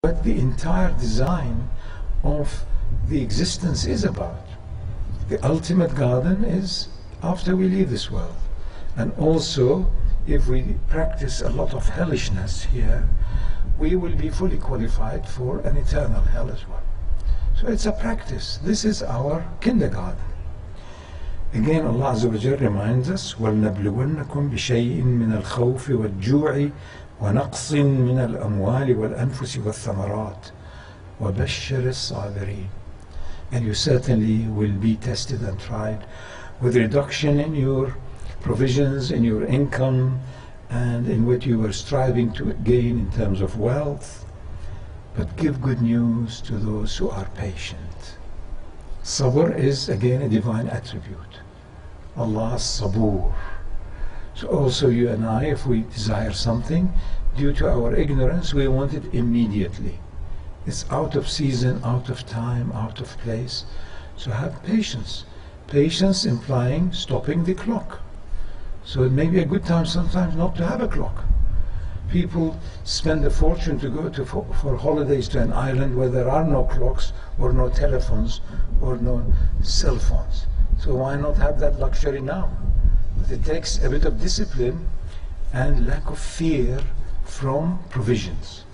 what the entire design of the existence is about. The ultimate garden is after we leave this world. And also, if we practice a lot of hellishness here, we will be fully qualified for an eternal hell as well. So it's a practice. This is our kindergarten. Again, Allah Azza wa Jalla reminds us, وَلْنَبْلُوَنَّكُمْ بِشَيْءٍ مِّنَ الْخَوْفِ وَالْجُوعِ وَنَقْصٍ مِّنَ الْأَمْوَالِ وَالْأَنفُسِ وَالثَّمَرَاتِ وَبَشِّرِ الصَّابِرِينَ. And you certainly will be tested and tried with reduction in your provisions, in your income, and in what you were striving to gain in terms of wealth. But give good news to those who are patient. Sabr is again a divine attribute. Allah's Sabur. So also you and I, if we desire something, due to our ignorance, we want it immediately. It's out of season, out of time, out of place. So have patience. Patience implying stopping the clock. So it may be a good time sometimes not to have a clock. People spend a fortune to go for holidays to an island where there are no clocks or no telephones or no cell phones. So why not have that luxury now? But it takes a bit of discipline and lack of fear from provisions.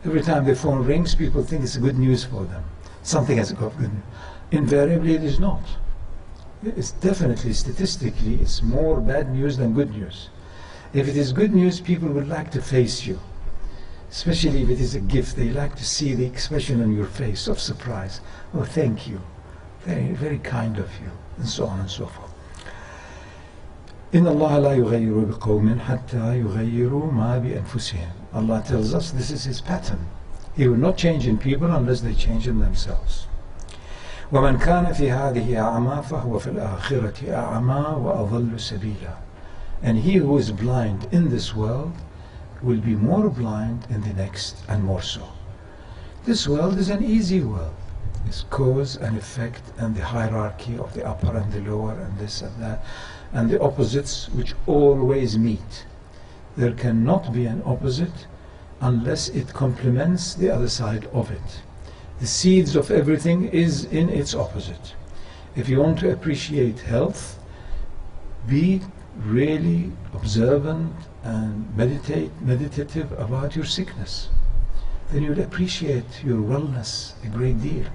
Every time the phone rings, people think it's good news for them. Something has got good news. Invariably, it is not. It's definitely, statistically, it's more bad news than good news. If it is good news, people would like to face you. Especially if it is a gift, they like to see the expression on your face of surprise. Oh, thank you. Very, very kind of you. And so on and so forth. إِنَّ اللَّهَ لَا يُغَيِّرُ بِقَوْمٍ حَتَّى يُغَيِّرُوا مَا بِأَنفُسِهِمْ. Allah tells us this is His pattern. He will not change in people unless they change in themselves. وَمَنْ كَانَ فِي هَذِهِ أَعْمَى فَهُوَ فِي الْآخِرَةِ أَعْمَى وَأَضَلُّ سَبِيلًا. And he who is blind in this world will be more blind in the next, and more so. This world is an easy world. It's cause and effect and the hierarchy of the upper and the lower and this and that, and the opposites which always meet. There cannot be an opposite unless it complements the other side of it. The seeds of everything is in its opposite. If you want to appreciate health, be really observant and meditative about your sickness. Then you'll appreciate your wellness a great deal.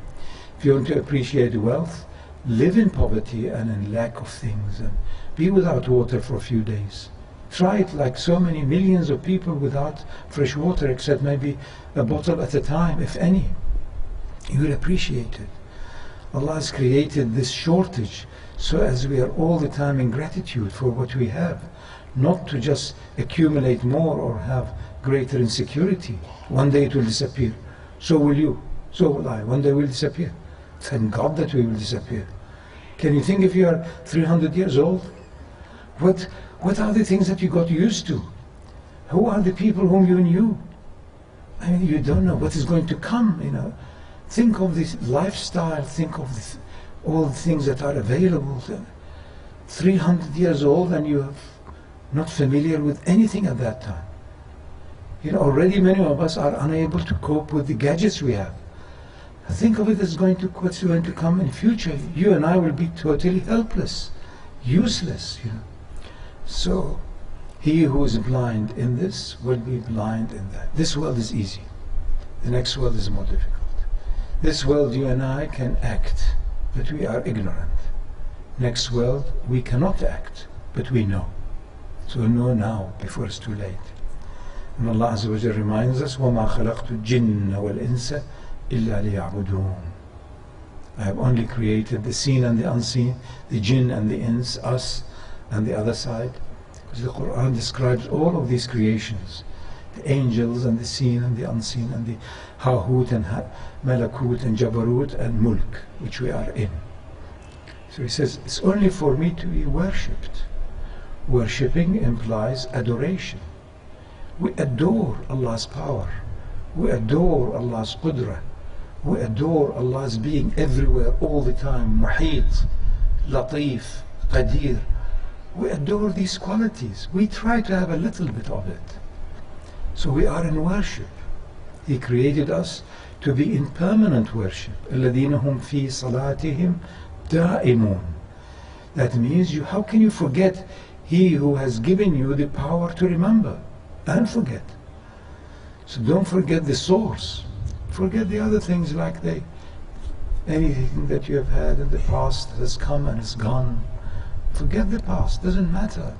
If you want to appreciate wealth, live in poverty and in lack of things, and be without water for a few days. Try it like so many millions of people without fresh water, except maybe a bottle at a time, if any. You will appreciate it. Allah has created this shortage so as we are all the time in gratitude for what we have, not to just accumulate more or have greater insecurity. One day it will disappear. So will you. So will I. One day we'll disappear. Thank God that we will disappear. Can you think if you are 300 years old? What are the things that you got used to? Who are the people whom you knew? I mean, you don't know what is going to come, you know. Think of this lifestyle, think of this, all the things that are available. 300 years old and you are not familiar with anything at that time. You know, already many of us are unable to cope with the gadgets we have. Think of it as what's going to come in the future. You and I will be totally helpless, useless, you know. So, he who is blind in this will be blind in that. This world is easy. The next world is more difficult. This world you and I can act, but we are ignorant. Next world we cannot act, but we know. So know now before it's too late. And Allah Azza wa Jalla reminds us, وَمَا خَلَقْتُ الْجِنَّ وَالْإِنسَ إِلَّا لِيَعْبُدُونَ. I have only created the seen and the unseen, the jinn and the ins, us and the other side. Because the Quran describes all of these creations. The angels and the seen and the unseen and the Hahut and Malakut and Jabarut and Mulk, which we are in. So he says, it's only for me to be worshipped. Worshipping implies adoration. We adore Allah's power. We adore Allah's qudra. We adore Allah's being everywhere, all the time. Muhit, Latif, Qadir. We adore these qualities. We try to have a little bit of it. So we are in worship. He created us to be in permanent worship. الَّذِينَ هُمْ فِي صَلَاتِهِمْ دَائِمُونَ. That means how can you forget He who has given you the power to remember and forget? So don't forget the source. Forget the other things like anything that you have had in the past has come and is gone. Forget the past, doesn't matter.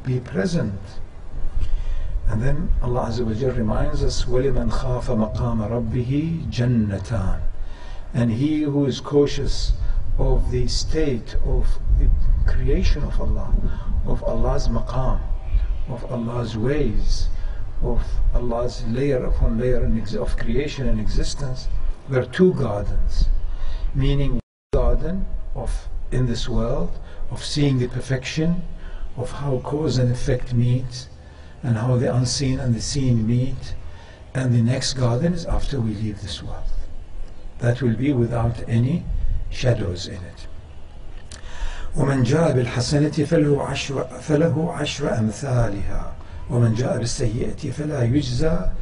Be present. And then Allah Azza wa Jal reminds us, وَلِمَنْ خَافَ مَقَامَ رَبِّهِ جَنَّتَانِ. And he who is cautious of the state of the creation of Allah, of Allah's maqam, of Allah's ways, of Allah's layer upon layer of creation and existence, there are two gardens. Meaning one garden in this world, of seeing the perfection of how cause and effect meet, and how the unseen and the seen meet. And the next garden is after we leave this world. That will be without any shadows in it. وَمَنْ جَاءَ بِالْحَسَنَةِ فَلَهُ عَشْرَ أَمْثَالِهَا وَمَنْ جَاءَ بِالسَّيِّئَةِ فَلَا يُجْزَى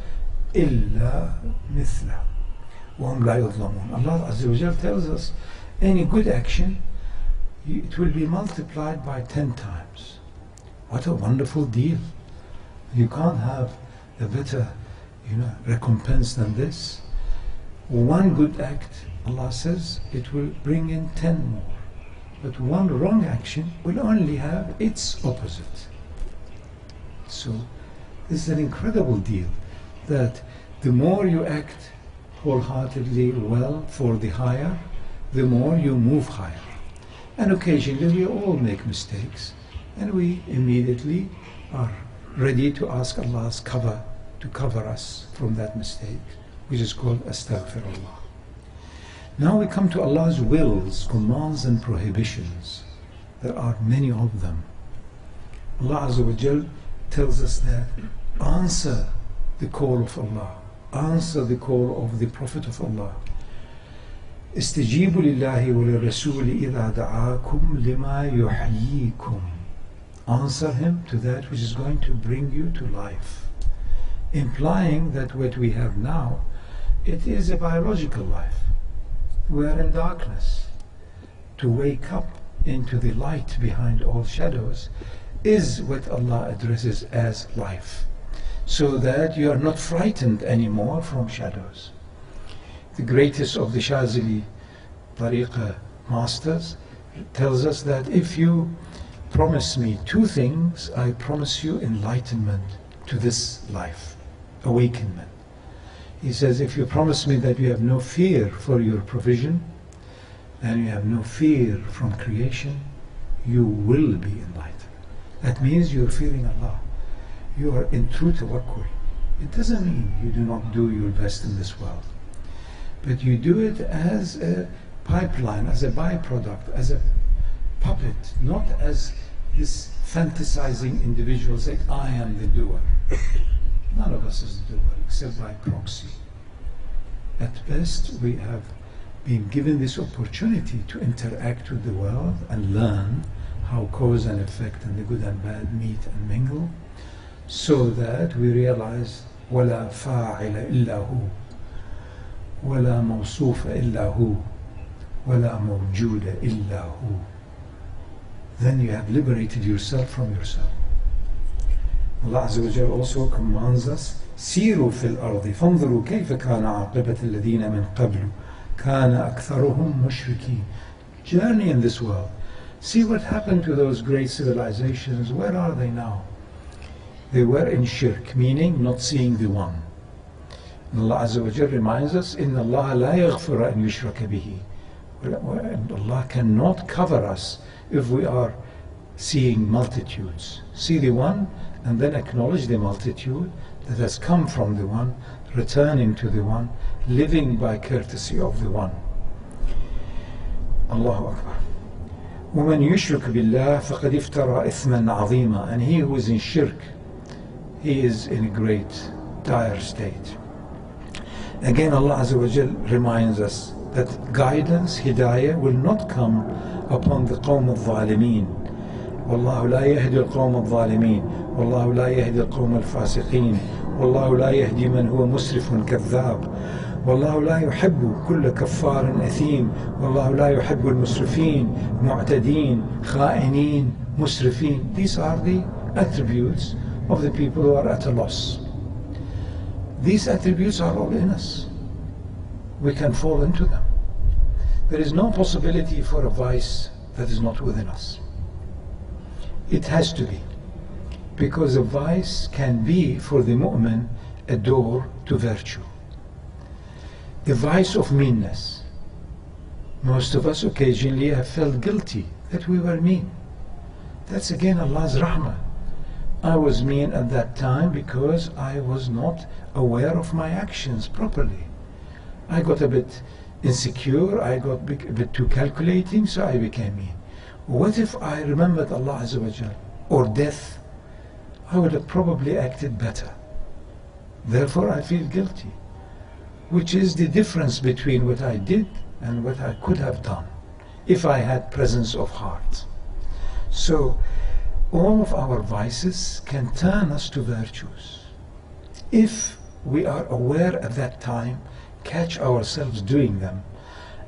إِلَّا مِثْلَهَا وَهُمْ لَا يُظْلَمُونَ. Allah Azza wa Jal tells us any good action, it will be multiplied by 10 times. What a wonderful deal. You can't have a better recompense than this. One good act, Allah says, it will bring in 10 more. But one wrong action will only have its opposite. So this is an incredible deal, that the more you act wholeheartedly well for the higher, the more you move higher. And occasionally we all make mistakes, and we immediately are ready to ask Allah's cover to cover us from that mistake, which is called astaghfirullah. Now we come to Allah's wills, commands and prohibitions. There are many of them. Allah Azza wa Jal tells us that answer the call of Allah, answer the call of the Prophet of Allah. استجيبوا لله وللرسول إذا دعاكم لما يحييكم. Answer him to that which is going to bring you to life. Implying that what we have now, it is a biological life. We are in darkness. To wake up into the light behind all shadows is what Allah addresses as life, so that you are not frightened anymore from shadows. The greatest of the Shazili Tariqa masters tells us that if you promise me 2 things, I promise you enlightenment to this life, awakenment. He says, if you promise me that you have no fear for your provision, and you have no fear from creation, you will be enlightened. That means you're fearing Allah. You are in true tawakkul. It doesn't mean you do not do your best in this world, but you do it as a pipeline, as a byproduct, as a puppet, not as this fantasizing individual saying, I am the doer. None of us is the doer, except by proxy. At best, we have been given this opportunity to interact with the world and learn how cause and effect and the good and bad meet and mingle, so that we realize وَلَا فَاعِلَ إِلَّا هُوَ وَلَا مَوْصُوفَ إِلَّا هُوَ وَلَا مَوْجُودَ إِلَّا هُوَ. Then you have liberated yourself from yourself. Allah Azza wa Jalla also commands us, سِيرُوا فِي الْأَرْضِ فَانظُرُوا كَيْفَ كَانَ عَاقِبَةَ الَّذِينَ مِنْ قَبْلُ كَانَ أَكْثَرُهُمْ مُشْرِكِينَ. Journey in this world. See what happened to those great civilizations. Where are they now? They were in shirk, meaning not seeing the one. And Allah Azza wa Jalla reminds us, إِنَّ اللَّهَ لَا يَغْفِرَ أَنْ يُشْرَكَ بِهِ. And Allah cannot cover us if we are seeing multitudes. See the one and then acknowledge the multitude that has come from the one, returning to the one, living by courtesy of the one. Allahu Akbar. وَمَنْ يُشْرِكْ بِاللَّهِ فَقَدْ افْتَرَى إِثْمًا عَظِيمًا. And he who is in shirk, he is in a great dire state. Again, Allah Azza wa Jal reminds us that guidance, hidayah, will not come upon the qawm al-zalimeen, والله لا يهدي القوم الظالمين والله لا يهدي القوم الفاسقين والله لا يهدي من هو مسرف كذاب والله لا يحب كل كفار أثيم والله لا يحب المسرفين معتدين خائنين مسرفين. These are the attributes of the people who are at a loss. These attributes are all in us. We can fall into them. There is no possibility for a vice that is not within us. It has to be, because a vice can be for the mu'min a door to virtue. The vice of meanness. Most of us occasionally have felt guilty that we were mean. That's again Allah's rahmah. I was mean at that time because I was not aware of my actions properly. I got a bit insecure, I got a bit too calculating, so I became mean. What if I remembered Allah Azza wa Jal or death? I would have probably acted better. Therefore I feel guilty, which is the difference between what I did and what I could have done if I had presence of heart. So all of our vices can turn us to virtues if we are aware at that time, catch ourselves doing them,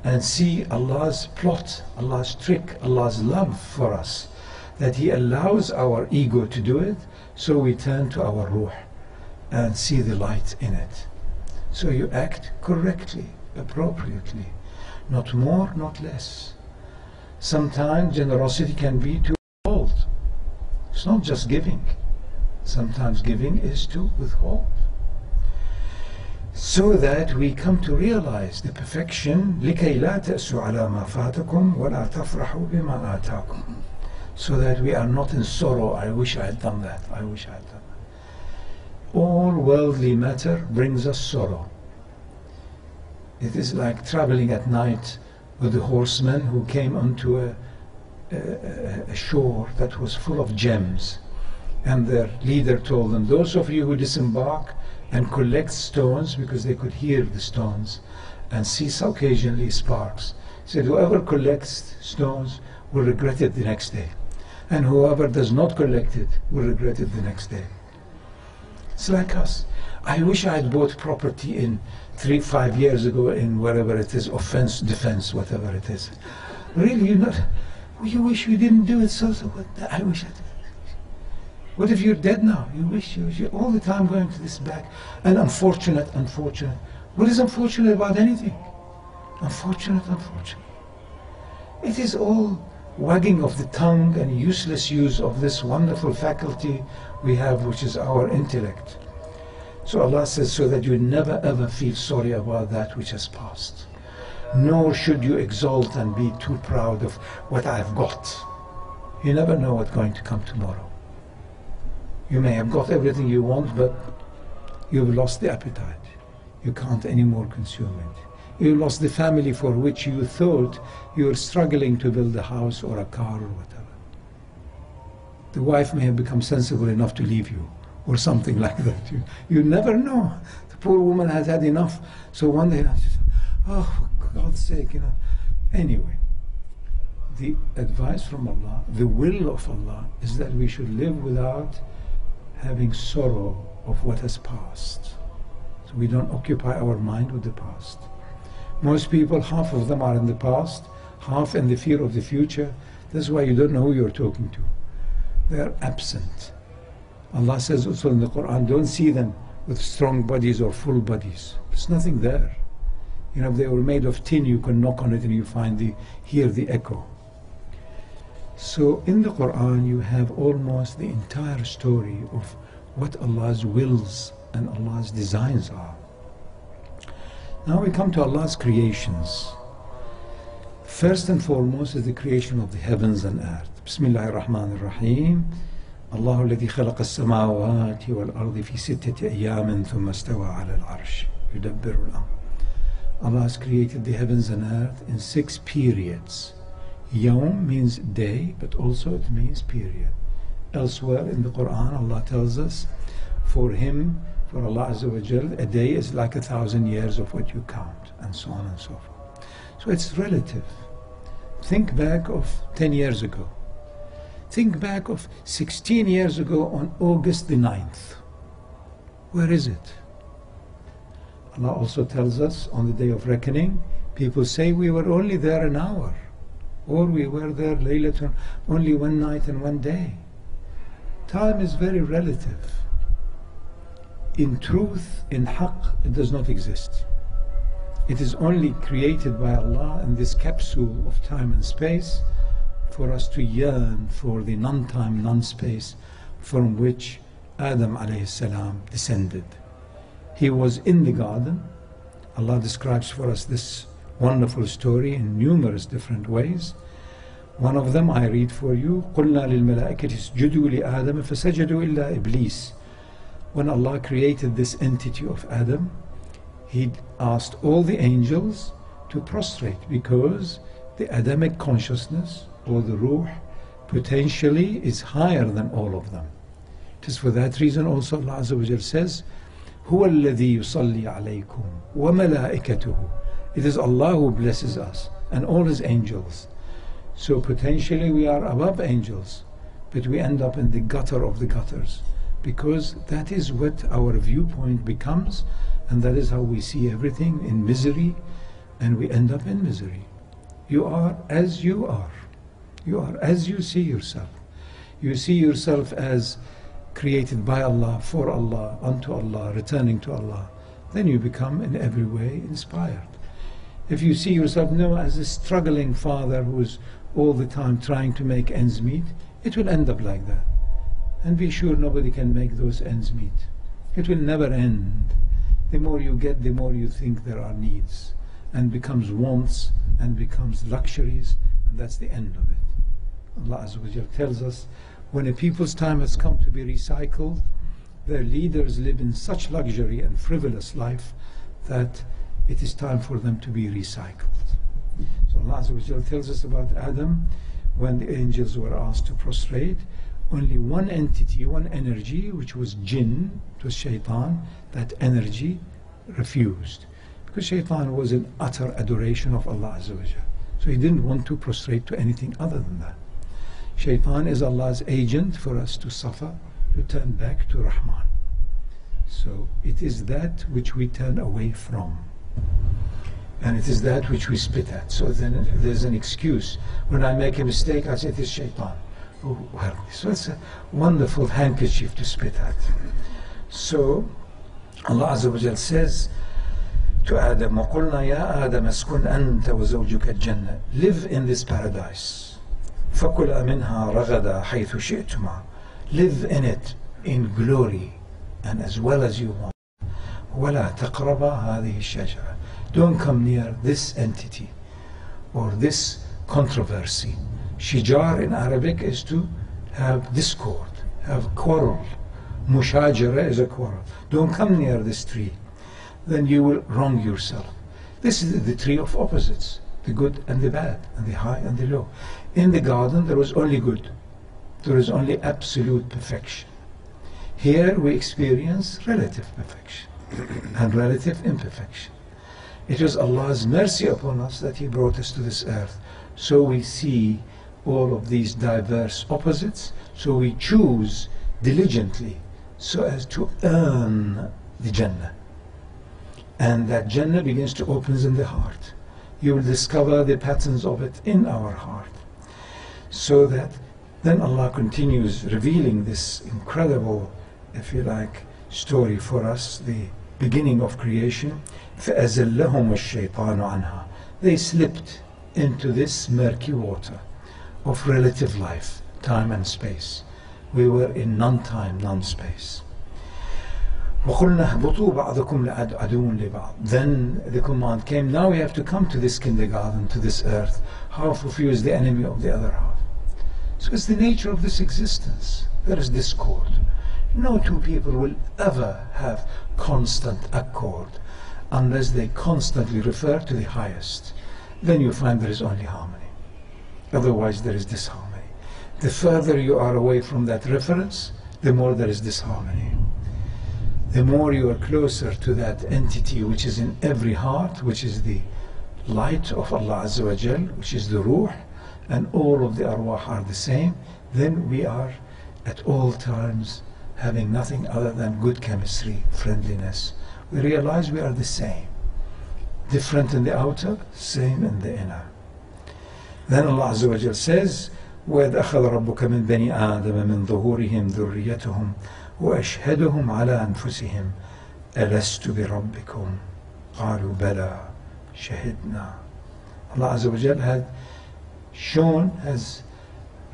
and see Allah's plot, Allah's trick, Allah's love for us, that He allows our ego to do it, so we turn to our ruh and see the light in it. So you act correctly, appropriately, not more, not less. Sometimes generosity can be to withhold. It's not just giving. Sometimes giving is to withhold, so that we come to realize the perfection. لِكَيْ لَا تَأْسُوا عَلَى مَا فَاتَكُمْ وَلَا تَفْرَحُوا بِمَا آتَاكُمْ. So that we are not in sorrow, I wish I had done that, I wish I had done that. All worldly matter brings us sorrow. It is like traveling at night with the horsemen who came onto a shore that was full of gems, and their leader told them, those of you who disembark and collect stones, because they could hear the stones and see occasionally sparks, said whoever collects stones will regret it the next day, and whoever does not collect it will regret it the next day. It's like us. I wish I had bought property in 3-5 years ago in wherever it is, offense, defense, whatever it is. Really, you wish you didn't do it, so what, I wish I did. What if you're dead now? You wish you're all the time going to this back. And unfortunate. What is unfortunate about anything? Unfortunate. It is all wagging of the tongue and useless use of this wonderful faculty we have, which is our intellect. So Allah says, so that you never ever feel sorry about that which has passed. Nor should you exalt and be too proud of what I've got. You never know what's going to come tomorrow. You may have got everything you want, but you've lost the appetite. You can't anymore consume it. You lost the family for which you thought you were struggling to build a house or a car or whatever. The wife may have become sensible enough to leave you, or something like that. You never know. The poor woman has had enough. So one day, oh, for God's sake, Anyway, the advice from Allah, the will of Allah, is that we should live without having sorrow of what has passed. So we don't occupy our mind with the past. Most people, half of them are in the past, half in the fear of the future. That's why you don't know who you're talking to. They are absent. Allah says also in the Quran, don't see them with strong bodies or full bodies. There's nothing there. If they were made of tin, you can knock on it and you hear the echo. So in the Quran you have almost the entire story of what Allah's wills and Allah's designs are. Now we come to Allah's creations. First and foremost is the creation of the heavens and earth. Bismillahir Rahmanir Rahim. Allahu alladhi khalaqa as-samawati wal ardi fi sittati ayyamin thumma istawa 'ala al-'arsh yudabbiru al-amr. Allah has created the heavens and earth in 6 periods. Yawm means day, but also it means period. Elsewhere in the Quran, Allah tells us, for Allah Azza wa Jal, a day is like 1,000 years of what you count, and so on and so forth. So it's relative. Think back of 10 years ago. Think back of 16 years ago on August the 9th. Where is it? Allah also tells us on the day of reckoning, people say we were only there an hour, or we were there laylatun, only one night and one day. Time is very relative. In truth, in haqq, it does not exist. It is only created by Allah in this capsule of time and space for us to yearn for the non-time, non-space from which Adam alayhi salam descended. He was in the garden. Allah describes for us this wonderful story in numerous different ways. One of them I read for you. قُلْنَا لِلْمَلَائِكَةِ اسْجُدُوا لِآدَمَ فَسَجَدُوا إِلَّا إِبْلِيسَ. When Allah created this entity of Adam, He asked all the angels to prostrate because the Adamic consciousness or the Ruh potentially is higher than all of them. It is for that reason also Allah Azza wa Jal says, هُوَ الَّذِي يُصَلِّي عَلَيْكُمْ وَمَلَائِكَتُهُ. It is Allah who blesses us and all His angels. So potentially we are above angels, but we end up in the gutter of the gutters, because that is what our viewpoint becomes, and that is how we see everything in misery, and we end up in misery. You are as you are. You are as you see yourself. You see yourself as created by Allah, for Allah, unto Allah, returning to Allah. Then you become in every way inspired. If you see yourself now as a struggling father who is all the time trying to make ends meet, it will end up like that. And be sure nobody can make those ends meet. It will never end. The more you get, the more you think there are needs, and becomes wants, and becomes luxuries, and that's the end of it. Allah Azza wa Jal tells us, when a people's time has come to be recycled, their leaders live in such luxury and frivolous life that it is time for them to be recycled. So Allah Azza wa Jal tells us about Adam, when the angels were asked to prostrate, only one entity, one energy, which was jinn, it was shaitan, that energy refused. Because shaitan was in utter adoration of Allah Azza wa Jal. So he didn't want to prostrate to anything other than that. Shaitan is Allah's agent for us to suffer, to turn back to Rahman. So it is that which we turn away from. And it is that which we spit at. So then there's an excuse. When I make a mistake, I say it is shaitan. Oh, well, so it's a wonderful handkerchief to spit at. So Allah Azza wa Jal says to Adam, وَقُلْنَا يَا آدَمَ اسْكُنْ أَنْتَ وَزَوْجُكَ الْجَنَّةِ. Live in this paradise. فَكُلَا مِنْهَا رَغَدًا حَيْثُ شِئْتُمَا. Live in it in glory and as well as you want. وَلَا تَقْرَبَا هَذِهِ الشَّجَرَةِ. Don't come near this entity or this controversy. Shijar in Arabic is to have discord, have quarrel. Mushajara is a quarrel. Don't come near this tree, then you will wrong yourself. This is the tree of opposites, the good and the bad, and the high and the low. In the garden there was only good. There is only absolute perfection. Here we experience relative perfection and relative imperfection. It was Allah's mercy upon us that He brought us to this earth. So we see all of these diverse opposites, so we choose diligently so as to earn the Jannah. And that Jannah begins to open in the heart. You will discover the patterns of it in our heart. So that then Allah continues revealing this incredible, if you like, story for us, the beginning of creation. فَأَزَلَّهُمُ الشَّيْطَانُ عَنْهَا. They slipped into this murky water of relative life, time and space. We were in non-time, non-space. وَقُلْنَا اهْبُطُوا بَعْضُكُمْ عَدُوٌّ لِبَعْضٍ. Then the command came, now we have to come to this kindergarten, to this earth. Half of you is the enemy of the other half. So it's the nature of this existence. There is discord. No two people will ever have constant accord unless they constantly refer to the highest. Then you find there is only harmony. Otherwise there is disharmony. The further you are away from that reference, the more there is disharmony. The more you are closer to that entity which is in every heart, which is the light of Allah Azza wa Jal, which is the Ruh, and all of the arwah are the same, then we are at all times having nothing other than good chemistry, friendliness. We realize we are the same. Different in the outer, same in the inner. Then Allah Azza wa Jal says, وَإِذْ أَخَذَ رَبُّكَ مِنْ بَنِي آدَمَ مِنْ ظُهُورِهِمْ ذُرِّيَّتَهُمْ وَأَشْهَدَهُمْ عَلَى أَنفُسِهِمْ أَلَسْتُ بِرَبِّكُمْ قَالُوا بَلَى شَهِدْنَا. Allah Azza wa Jal has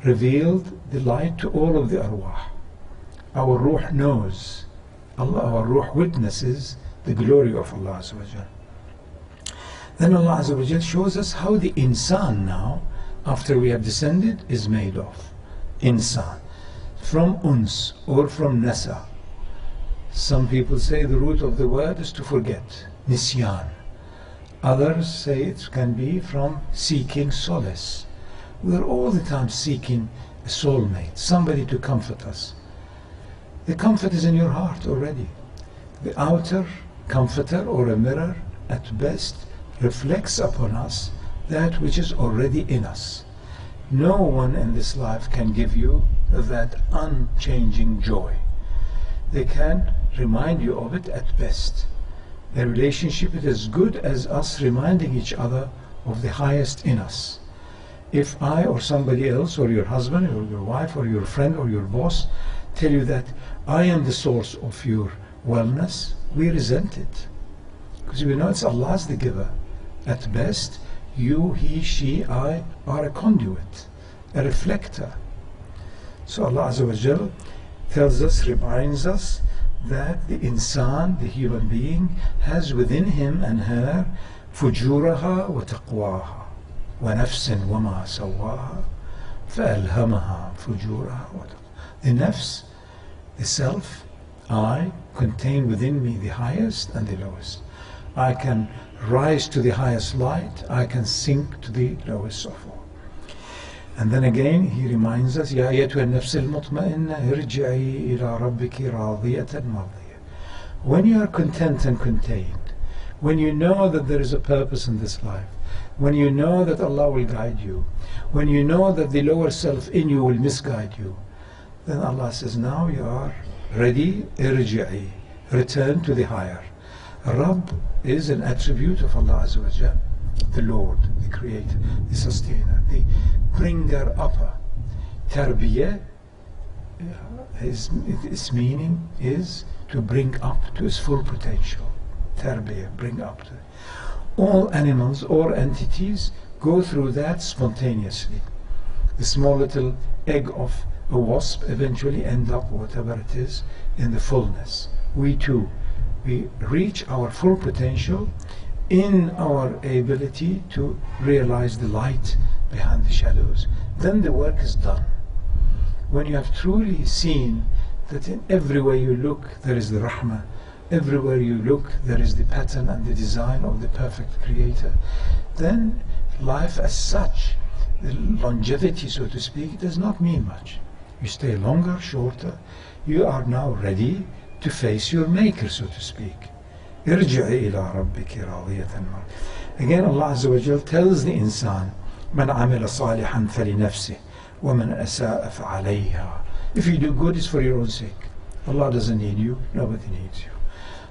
revealed the light to all of the arwah. Our ruh knows, our ruh witnesses the glory of Allah Azza wa Jal. Then Allah Azza wa Jal shows us how the insan now, after we have descended, is made of. Insan. From uns or from nasa. Some people say the root of the word is to forget, nisyan. Others say it can be from seeking solace. We are all the time seeking a soulmate, somebody to comfort us. The comfort is in your heart already. The outer comforter or a mirror at best reflects upon us that which is already in us. No one in this life can give you that unchanging joy. They can remind you of it at best. The relationship is as good as us reminding each other of the highest in us. If I or somebody else, or your husband or your wife or your friend or your boss tell you that I am the source of your wellness, we resent it. Because we know it's Allah's the giver. At best, you, he, she, I are a conduit, a reflector. So Allah Azza wa Jal tells us, reminds us that the insan, the human being, has within him and her fujuraha wa taqwaha wa nafsin wa ma sawaha fa'alhamaha fujuraha wa taqwaha. The nafs, the self, I, contain within me the highest and the lowest. I can rise to the highest light, I can sink to the lowest of all. And then again he reminds us, Ya ayyatuha an-nafs al-mutma'inna irji'i ila rabbiki radiyatan mardiyah. When you are content and contained, when you know that there is a purpose in this life, when you know that Allah will guide you, when you know that the lower self in you will misguide you, then Allah says, now you are ready, irji'i, return to the higher. Rabb is an attribute of Allah Azza wa Jal, the Lord, the Creator, the Sustainer, the bringer upper. Tarbiyah, its meaning is to bring up to its full potential. Tarbiyah, bring up to it. All animals or entities go through that spontaneously. The small little egg of a wasp eventually end up, whatever it is, in the fullness. We too, we reach our full potential in our ability to realize the light behind the shadows. Then the work is done. When you have truly seen that in every way you look there is the rahmah, everywhere you look there is the pattern and the design of the perfect Creator, then life as such, the longevity so to speak, does not mean much. You stay longer, shorter, you are now ready to face your Maker, so to speak. Irji'i ila rabbiki radiyatan mardiyah. Again Allah Azza wa Jal tells the insan, Man amila salihan falinafsih wa man asa'a fa'alayha. If you do good, it's for your own sake. Allah doesn't need you, nobody needs you.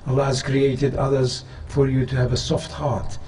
Allah has created others for you to have a soft heart,